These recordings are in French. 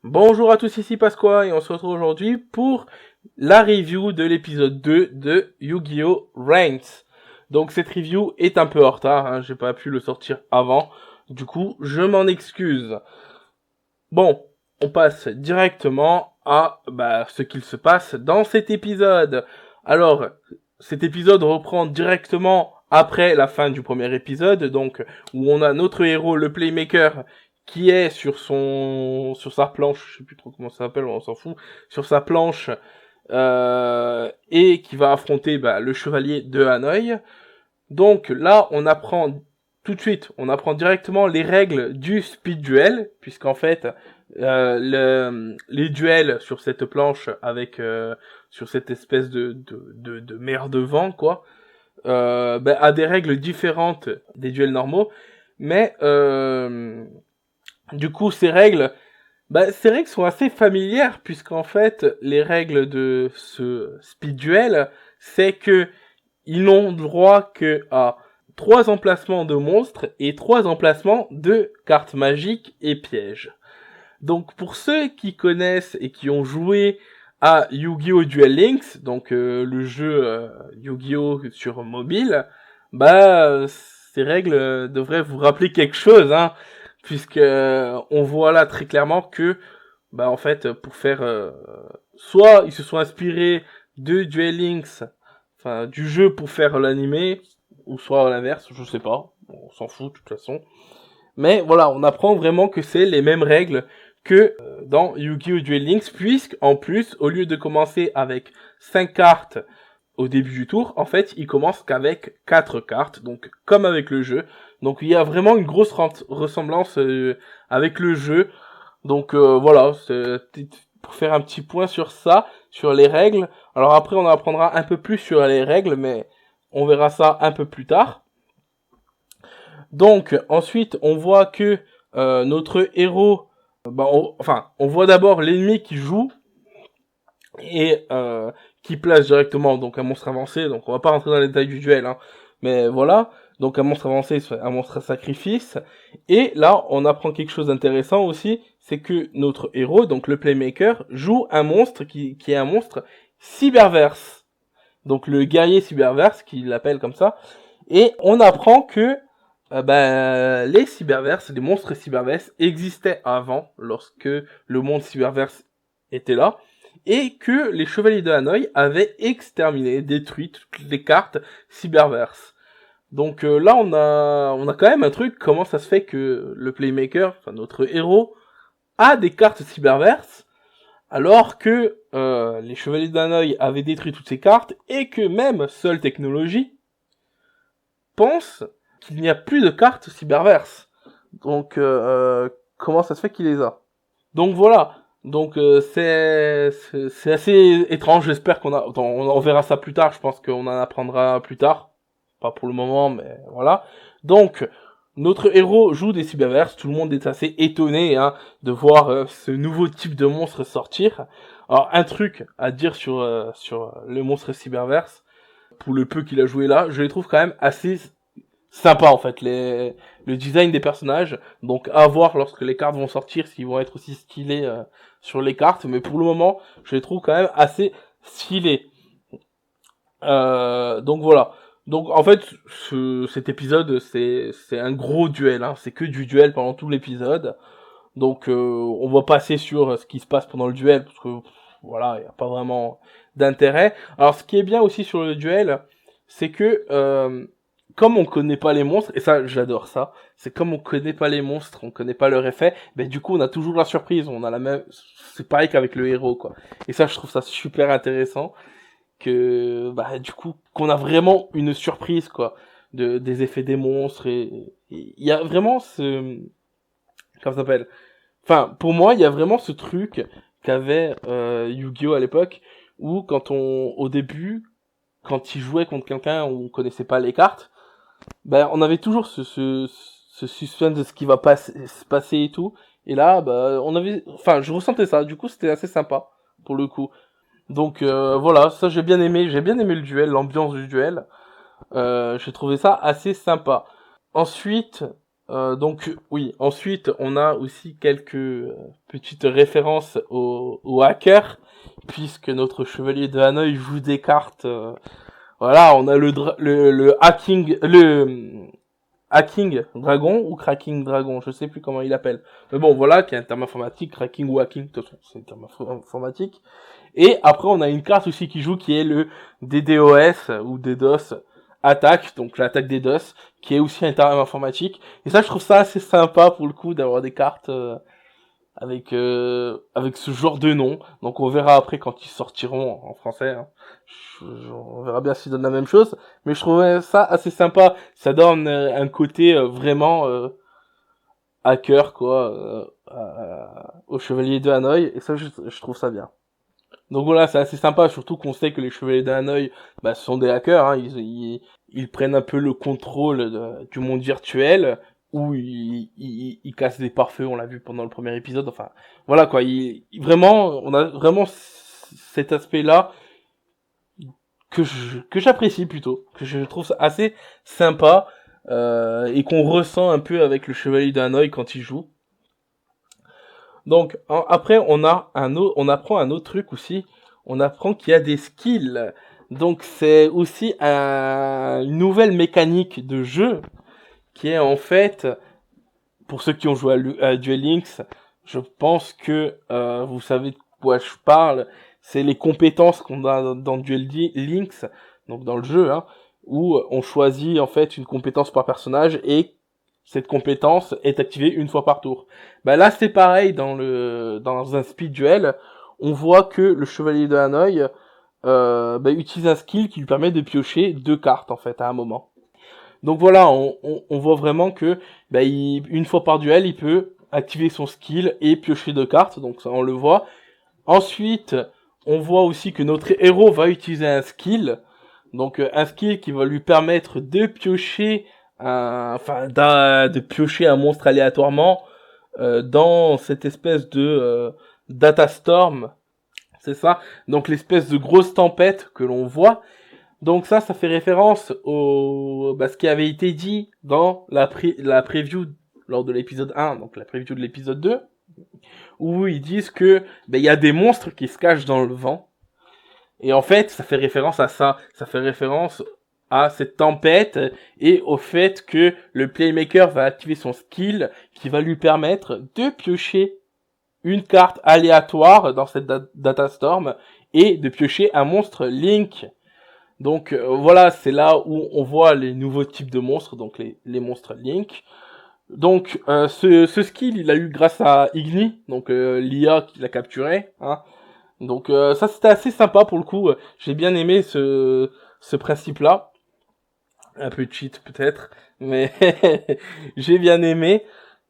Bonjour à tous, ici Pasqua et on se retrouve aujourd'hui pour la review de l'épisode 2 de Yu-Gi-Oh! Ranks. Donc cette review est un peu en retard, j'ai pas pu le sortir avant, du coup je m'en excuse. Bon, on passe directement à ce qu'il se passe dans cet épisode. Alors, cet épisode reprend directement après la fin du premier épisode, donc où on a notre héros, le Playmaker, qui est sur sa planche, je sais plus trop comment ça s'appelle, on s'en fout, sur sa planche, et qui va affronter le chevalier de Hanoï. Donc là, on apprend tout de suite, on apprend directement les règles du speed duel, puisqu'en fait, les duels sur cette planche avec sur cette espèce de mer de vent, quoi, a des règles différentes des duels normaux, mais du coup, ces règles sont assez familières, puisqu'en fait, les règles de ce speed duel, c'est que ils n'ont droit que à 3 emplacements de monstres et 3 emplacements de cartes magiques et pièges. Donc pour ceux qui connaissent et qui ont joué à Yu-Gi-Oh! Duel Links, donc le jeu Yu-Gi-Oh! Sur mobile, ces règles devraient vous rappeler quelque chose, puisque on voit là très clairement que en fait pour faire soit ils se sont inspirés de Duel Links, enfin du jeu pour faire l'animé, ou soit à l'inverse, je sais pas, on s'en fout de toute façon. Mais voilà, on apprend vraiment que c'est les mêmes règles que dans Yu-Gi-Oh! Duel Links, puisque en plus, au lieu de commencer avec 5 cartes au début du tour, en fait, il commence qu'avec 4 cartes, donc comme avec le jeu. Donc il y a vraiment une grosse ressemblance avec le jeu. Donc voilà, c'est pour faire un petit point sur ça, sur les règles. Alors après, on apprendra un peu plus sur les règles, mais on verra ça un peu plus tard. Donc ensuite, on voit que notre héros, on voit d'abord l'ennemi qui joue et qui place directement donc un monstre avancé. Donc on va pas rentrer dans les détails du duel, mais voilà. Donc un monstre avancé, un monstre à sacrifice. Et là, on apprend quelque chose d'intéressant aussi, c'est que notre héros, donc le Playmaker, joue un monstre qui est un monstre cyberverse. Donc le guerrier cyberverse, qu'il l'appelle comme ça. Et on apprend que les cyberverses, les monstres cyberverses existaient avant, lorsque le monde cyberverse était là, et que les chevaliers de Hanoï avaient exterminé, détruit toutes les cartes cyberverses. Donc là, on a quand même un truc, comment ça se fait que le Playmaker, enfin notre héros, a des cartes cyberverses, alors que les chevaliers d'Hanoï avaient détruit toutes ces cartes, et que même Seule Technologie pense qu'il n'y a plus de cartes cyberverses. Donc, comment ça se fait qu'il les a? Donc voilà. Donc c'est assez étrange. J'espère on verra ça plus tard. Je pense qu'on en apprendra plus tard. Pas pour le moment, mais voilà. Donc notre héros joue des cyberverses. Tout le monde est assez étonné de voir ce nouveau type de monstre sortir. Alors un truc à dire sur le monstre cyberverse, pour le peu qu'il a joué là, je les trouve quand même assez sympa en fait, le design des personnages. Donc à voir lorsque les cartes vont sortir s'ils vont être aussi stylés sur les cartes, mais pour le moment je les trouve quand même assez stylés. Donc voilà. Donc en fait cet épisode c'est un gros duel, c'est que du duel pendant tout l'épisode. Donc on va passer sur ce qui se passe pendant le duel parce que voilà, il n'y a pas vraiment d'intérêt. Alors ce qui est bien aussi sur le duel, c'est que comme on connaît pas les monstres, et ça j'adore ça, c'est comme on connaît pas les monstres, on connaît pas leur effet, du coup on a toujours la surprise, on a la même, c'est pareil qu'avec le héros quoi. Et ça je trouve ça super intéressant, que du coup qu'on a vraiment une surprise quoi, des effets des monstres, et il y a vraiment comment ça s'appelle, enfin pour moi il y a vraiment ce truc qu'avait Yu-Gi-Oh à l'époque, où au début, quand il jouait contre quelqu'un où on connaissait pas les cartes, on avait toujours ce suspense de ce qui va se passer et tout. Et là, je ressentais ça. Du coup, c'était assez sympa pour le coup. Donc voilà, ça j'ai bien aimé. J'ai bien aimé le duel, l'ambiance du duel. J'ai trouvé ça assez sympa. Ensuite, Donc oui, ensuite on a aussi quelques petites références aux hackers, puisque notre chevalier de Hanoï joue des cartes. Voilà, on a le hacking dragon ou cracking dragon, je sais plus comment il appelle. Mais bon, voilà, qui est un terme informatique, cracking ou hacking, de toute façon, c'est un terme informatique. Et après, on a une carte aussi qui joue, qui est le DDoS ou DDoS attaque, donc l'attaque DDoS, qui est aussi un terme informatique. Et ça, je trouve ça assez sympa pour le coup d'avoir des cartes avec ce genre de nom. Donc on verra après quand ils sortiront en français. Hein. On verra bien s'ils donnent la même chose. Mais je trouvais ça assez sympa. Ça donne un côté vraiment hacker quoi au Chevalier de Hanoï. Et ça, je trouve ça bien. Donc voilà, c'est assez sympa, surtout qu'on sait que les Chevaliers d'un œil, bah, ce sont des hackers, hein, ils prennent un peu le contrôle du monde virtuel, où ils cassent des pare-feux, on l'a vu pendant le premier épisode, enfin, voilà quoi, vraiment, on a vraiment cet aspect-là que j'apprécie plutôt, que je trouve ça assez sympa, et qu'on ressent un peu avec le Chevalier d'un œil quand il joue. Donc après on apprend un autre truc aussi, on apprend qu'il y a des skills. Donc c'est aussi une nouvelle mécanique de jeu qui est en fait, pour ceux qui ont joué à Duel Links, je pense que vous savez de quoi je parle, c'est les compétences qu'on a dans Duel Links, donc dans le jeu, hein, où on choisit en fait une compétence par personnage et cette compétence est activée une fois par tour. Bah là c'est pareil dans un speed duel, on voit que le chevalier de Hanoï utilise un skill qui lui permet de piocher 2 cartes en fait à un moment. Donc voilà, on voit vraiment que une fois par duel, il peut activer son skill et piocher 2 cartes, donc ça on le voit. Ensuite, on voit aussi que notre héros va utiliser un skill, donc un skill qui va lui permettre de piocher de piocher un monstre aléatoirement dans cette espèce de data storm, c'est ça, donc l'espèce de grosse tempête que l'on voit. Donc ça fait référence au ce qui avait été dit dans la preview lors de l'épisode 1, donc la preview de l'épisode 2, où ils disent que il y a des monstres qui se cachent dans le vent. Et en fait, ça fait référence à ça, ça fait référence à cette tempête et au fait que le playmaker va activer son skill qui va lui permettre de piocher une carte aléatoire dans cette data storm et de piocher un monstre Link. Donc voilà, c'est là où on voit les nouveaux types de monstres, donc les monstres Link. Donc ce skill, il a eu grâce à Igni, donc l'IA qui l'a capturé. Hein. Donc ça c'était assez sympa pour le coup. J'ai bien aimé ce principe-là. Un peu cheat peut-être, mais j'ai bien aimé.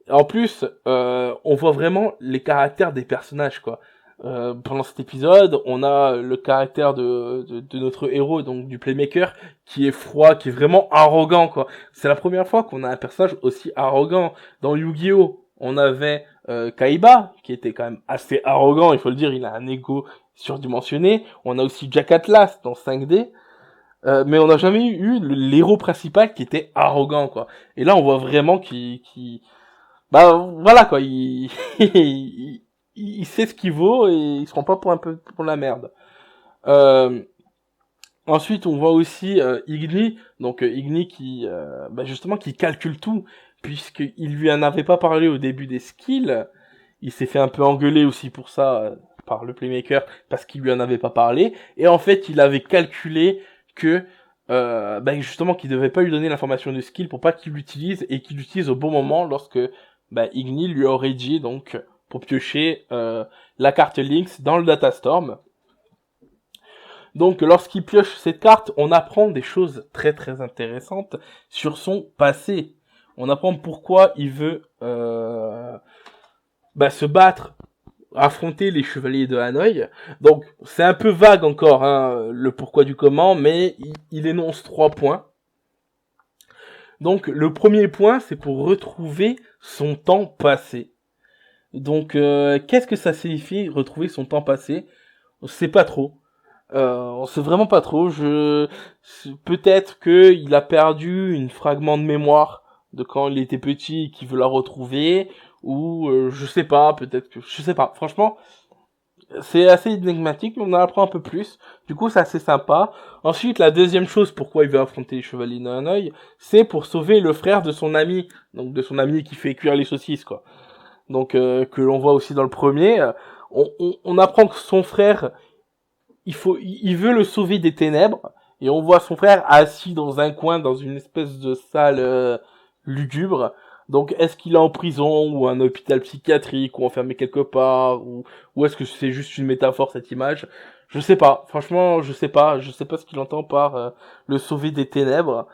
En plus, on voit vraiment les caractères des personnages, quoi. Pendant cet épisode, on a le caractère de notre héros, donc du playmaker, qui est froid, qui est vraiment arrogant, quoi. C'est la première fois qu'on a un personnage aussi arrogant. Dans Yu-Gi-Oh, on avait Kaiba, qui était quand même assez arrogant, il faut le dire, il a un ego surdimensionné. On a aussi Jack Atlas dans 5D. Mais on n'a jamais eu l'héros principal qui était arrogant, quoi. Et là, on voit vraiment voilà, quoi, il sait ce qu'il vaut et il se prend pas pour un peu pour la merde. Ensuite, on voit aussi Igni, donc Igni qui, justement, qui calcule tout, puisqu'il lui en avait pas parlé au début des skills. Il s'est fait un peu engueuler aussi pour ça par le playmaker, parce qu'il lui en avait pas parlé. Et en fait, il avait calculé que justement qu'il devait pas lui donner l'information de skill pour pas qu'il l'utilise et qu'il l'utilise au bon moment lorsque Igni lui aurait dit donc pour piocher la carte Lynx dans le Datastorm. Donc lorsqu'il pioche cette carte, on apprend des choses très très intéressantes sur son passé. On apprend pourquoi il veut se battre, affronter les chevaliers de Hanoï. Donc c'est un peu vague encore hein, le pourquoi du comment, mais il énonce 3 points. Donc le premier point, c'est pour retrouver son temps passé. Donc qu'est-ce que ça signifie retrouver son temps passé? On sait pas trop. On sait vraiment pas trop. Peut-être que il a perdu une fragment de mémoire de quand il était petit, qu'il veut la retrouver, ou je sais pas, peut-être que... Je sais pas, franchement, c'est assez énigmatique, mais on en apprend un peu plus. Du coup, c'est assez sympa. Ensuite, la deuxième chose pourquoi il veut affronter les Chevaliers d'un œil, c'est pour sauver le frère de son ami, donc de son ami qui fait cuire les saucisses, quoi. Donc, que l'on voit aussi dans le premier. On apprend que son frère, il veut le sauver des ténèbres, et on voit son frère assis dans un coin, dans une espèce de salle lugubre. Donc, est-ce qu'il est en prison, ou un hôpital psychiatrique, ou enfermé quelque part, ou est-ce que c'est juste une métaphore, cette image? Je sais pas, franchement, je sais pas ce qu'il entend par le sauver des ténèbres,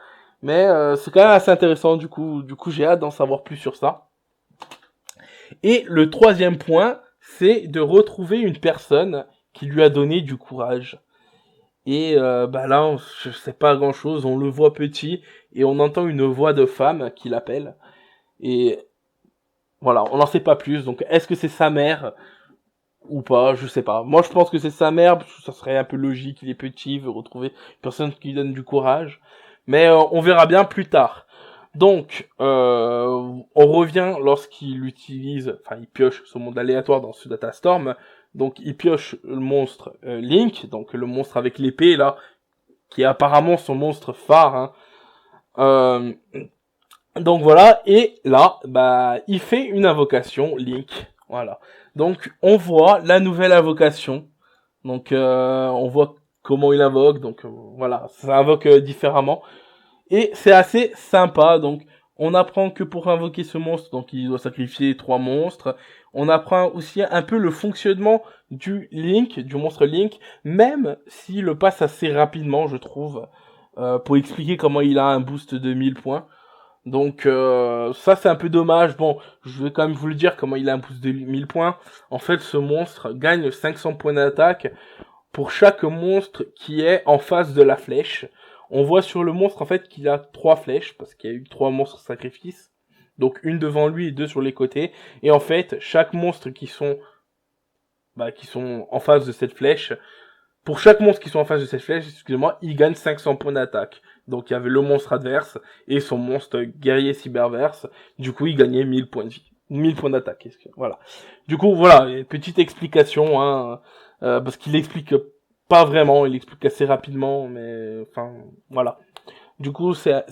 mais c'est quand même assez intéressant, du coup j'ai hâte d'en savoir plus sur ça. Et le troisième point, c'est de retrouver une personne qui lui a donné du courage. Et bah là, je sais pas grand chose, on le voit petit, et on entend une voix de femme qui l'appelle. Et voilà, on n'en sait pas plus, donc est-ce que c'est sa mère ou pas, je sais pas. Moi je pense que c'est sa mère, parce que ça serait un peu logique, il est petit, il veut retrouver une personne qui lui donne du courage. Mais on verra bien plus tard. Donc, on revient lorsqu'il utilise, enfin il pioche son monde aléatoire dans ce Datastorm. Donc il pioche le monstre Link, donc le monstre avec l'épée là, qui est apparemment son monstre phare. Hein. Donc voilà, et là, bah il fait une invocation, Link. Voilà. Donc on voit la nouvelle invocation. Donc on voit comment il invoque. Donc voilà, ça invoque différemment. Et c'est assez sympa, donc on apprend que pour invoquer ce monstre, donc il doit sacrifier 3 monstres. On apprend aussi un peu le fonctionnement du Link, du monstre Link, même s'il le passe assez rapidement, je trouve, pour expliquer comment il a un boost de 1000 points. Donc ça c'est un peu dommage. Bon, je vais quand même vous le dire comment il a un boost de 1000 points. En fait, ce monstre gagne 500 points d'attaque pour chaque monstre qui est en face de la flèche. On voit sur le monstre en fait qu'il a 3 flèches parce qu'il y a eu 3 monstres sacrifices. Donc une devant lui et 2 sur les côtés. Et en fait, chaque monstre qui sont en face de cette flèche, pour chaque monstre qui sont en face de cette flèche, excusez-moi, il gagne 500 points d'attaque. Donc il y avait le monstre adverse et son monstre guerrier cyberverse. Du coup, il gagnait 1000 points de vie. 1000 points d'attaque. Voilà. Du coup, voilà, une petite explication, hein, parce qu'il explique pas vraiment, il explique assez rapidement, mais enfin, voilà. Du coup, c'est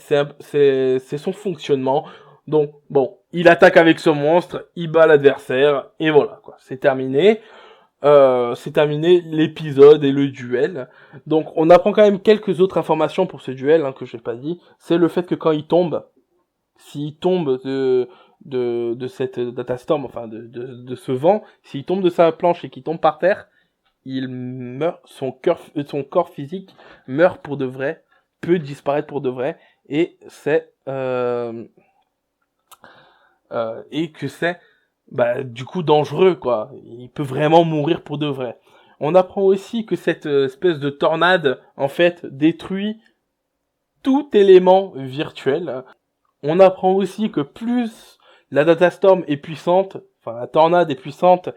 son fonctionnement. Donc, bon, il attaque avec ce monstre, il bat l'adversaire, et voilà, quoi. C'est terminé. C'est terminé l'épisode et le duel. Donc on apprend quand même quelques autres informations pour ce duel hein, que j'ai pas dit. C'est le fait que quand il tombe, s'il tombe de cette Datastorm, enfin de ce vent, s'il tombe de sa planche et qu'il tombe par terre, il meurt, son corps physique meurt pour de vrai, peut disparaître pour de vrai, et c'est et que c'est du coup dangereux quoi. Il peut vraiment mourir pour de vrai. On apprend aussi que cette espèce de tornade en fait détruit tout élément virtuel. On apprend aussi que plus la Datastorm est puissante, enfin la tornade est puissante,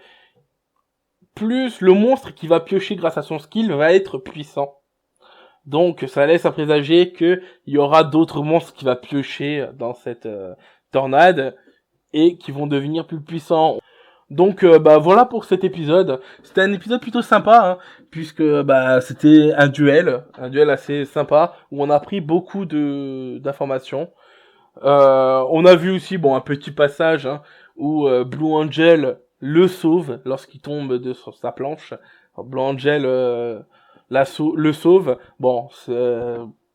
plus le monstre qui va piocher grâce à son skill va être puissant. Donc ça laisse à présager que il y aura d'autres monstres qui va piocher dans cette tornade et qui vont devenir plus puissants. Donc voilà pour cet épisode. C'était un épisode plutôt sympa, hein, puisque c'était un duel assez sympa où on a appris beaucoup d'informations. On a vu aussi un petit passage hein, où Blue Angel le sauve lorsqu'il tombe sur sa planche. Alors, Blue Angel le sauve. Bon,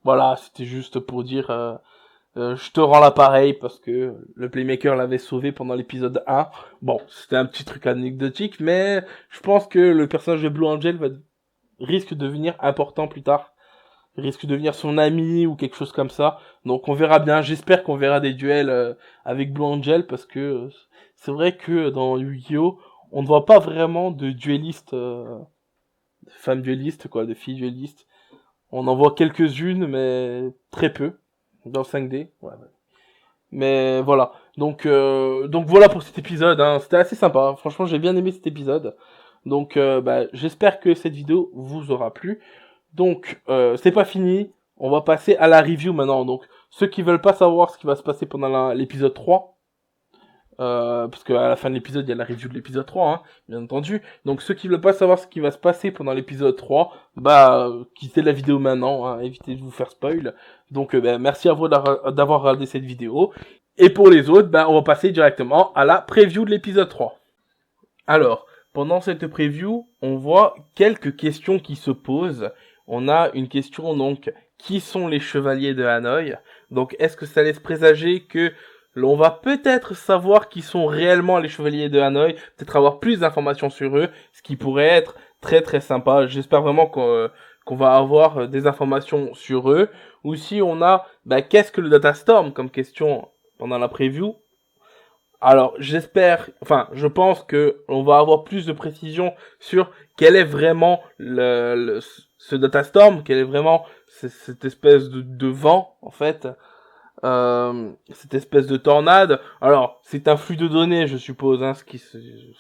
voilà, c'était juste pour dire je te rends l'appareil parce que le Playmaker l'avait sauvé pendant l'épisode 1. Bon, c'était un petit truc anecdotique, mais je pense que le personnage de Blue Angel risque de devenir important plus tard. Il risque de devenir son ami ou quelque chose comme ça. Donc on verra bien. J'espère qu'on verra des duels avec Blue Angel parce que c'est vrai que dans Yu-Gi-Oh! On ne voit pas vraiment de duellistes, de femmes duellistes, quoi, de filles duellistes. On en voit quelques-unes, mais très peu. Dans 5D, ouais. Mais voilà. Donc voilà pour cet épisode. Hein. C'était assez sympa. Franchement, j'ai bien aimé cet épisode. Donc j'espère que cette vidéo vous aura plu. Donc c'est pas fini. On va passer à la review maintenant. Donc ceux qui veulent pas savoir ce qui va se passer pendant l'épisode 3, parce qu'à la fin de l'épisode, il y a la review de l'épisode 3, hein, bien entendu. Donc ceux qui veulent pas savoir ce qui va se passer pendant l'épisode 3, quittez la vidéo maintenant, hein, évitez de vous faire spoil. Donc merci à vous d'avoir regardé cette vidéo. Et pour les autres, on va passer directement à la preview de l'épisode 3. Alors, pendant cette preview, on voit quelques questions qui se posent. On a une question donc, qui sont les chevaliers de Hanoï? Donc est-ce que ça laisse présager que l'on va peut-être savoir qui sont réellement les chevaliers de Hanoï, peut-être avoir plus d'informations sur eux, ce qui pourrait être très très sympa. J'espère vraiment qu'on va avoir des informations sur eux. Aussi, on a qu'est-ce que le Datastorm comme question pendant la preview. Alors, je pense que on va avoir plus de précision sur quel est vraiment ce Datastorm, quel est vraiment cette espèce de vent, en fait. Cette espèce de tornade. Alors, c'est un flux de données, je suppose, hein,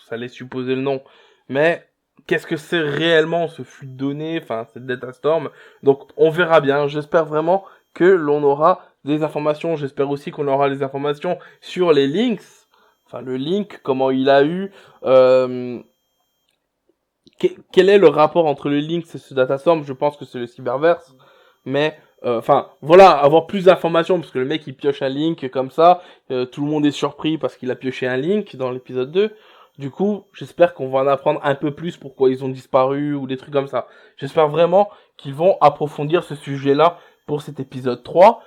ça laisse supposer le nom. Mais qu'est-ce que c'est réellement ce flux de données, enfin cette Datastorm? Donc, on verra bien. J'espère vraiment que l'on aura des informations. J'espère aussi qu'on aura les informations sur les links. Enfin, le link, comment il a eu. Quel est le rapport entre le link et ce Datastorm? Je pense que c'est le Cyberverse. Mais voilà, avoir plus d'informations, parce que le mec il pioche un link comme ça, tout le monde est surpris parce qu'il a pioché un link dans l'épisode 2. Du coup, j'espère qu'on va en apprendre un peu plus pourquoi ils ont disparu ou des trucs comme ça. J'espère vraiment qu'ils vont approfondir ce sujet-là pour cet épisode 3.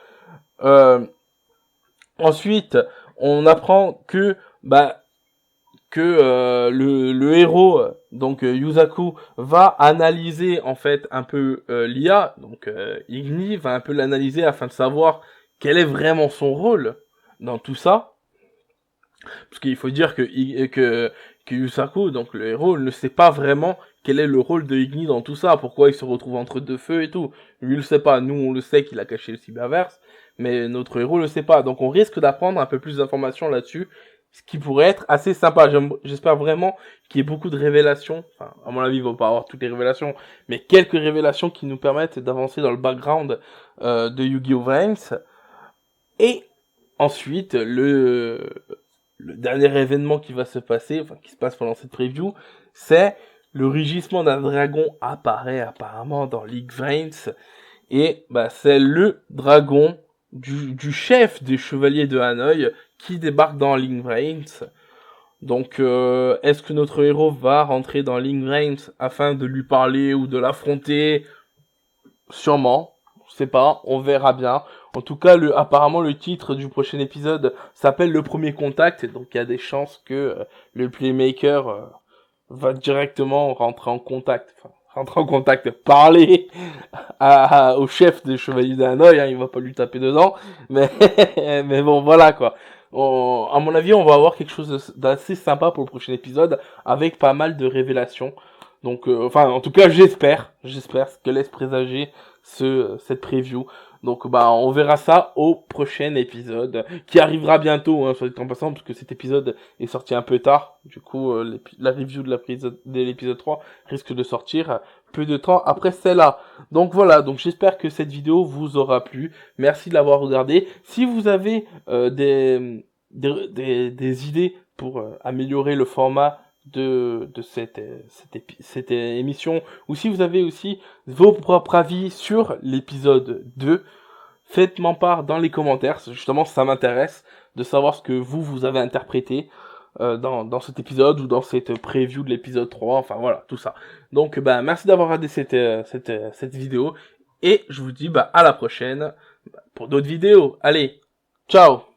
Ensuite, on apprend que le héros, donc Yusaku, va analyser en fait un peu l'IA, donc Igni va un peu l'analyser afin de savoir quel est vraiment son rôle dans tout ça. Parce qu'il faut dire que Yusaku, donc le héros, ne sait pas vraiment quel est le rôle de Igni dans tout ça, pourquoi il se retrouve entre deux feux et tout. Lui il le sait pas, nous on le sait qu'il a caché le cyberverse, mais notre héros le sait pas. Donc on risque d'apprendre un peu plus d'informations là-dessus, ce qui pourrait être assez sympa. J'espère vraiment qu'il y ait beaucoup de révélations. Enfin, à mon avis, il va pas avoir toutes les révélations, mais quelques révélations qui nous permettent d'avancer dans le background de Yu-Gi-Oh! Vrains. Et ensuite, le dernier événement qui va se passer, enfin qui se passe pendant cette preview, c'est le rugissement d'un dragon apparaît apparemment dans League Vrains. Et c'est le dragon du chef des chevaliers de Hanoï qui débarque dans League Vrains. Donc est-ce que notre héros va rentrer dans League Vrains afin de lui parler ou de l'affronter? Sûrement, je sais pas, on verra bien. En tout cas, apparemment le titre du prochain épisode s'appelle Le Premier Contact, donc il y a des chances que le Playmaker va directement rentrer en contact, parler au chef des Chevaliers d'Hanoï, hein, il va pas lui taper dedans, mais mais bon, voilà quoi. À mon avis, on va avoir quelque chose d'assez sympa pour le prochain épisode, avec pas mal de révélations. Donc, en tout cas, j'espère ce que laisse présager cette preview. Donc, on verra ça au prochain épisode, qui arrivera bientôt, hein, soit dit en passant, parce que cet épisode est sorti un peu tard. Du coup, la review de l'épisode 3 risque de sortir peu de temps après celle-là. Donc voilà, donc j'espère que cette vidéo vous aura plu. Merci de l'avoir regardé. Si vous avez des idées pour améliorer le format de cette émission, ou si vous avez aussi vos propres avis sur l'épisode 2, faites-m'en part dans les commentaires. Justement, ça m'intéresse de savoir ce que vous avez interprété dans cet épisode ou dans cette preview de l'épisode 3, enfin voilà, tout ça. Donc merci d'avoir regardé cette vidéo, et je vous dis à la prochaine pour d'autres vidéos. Allez, ciao!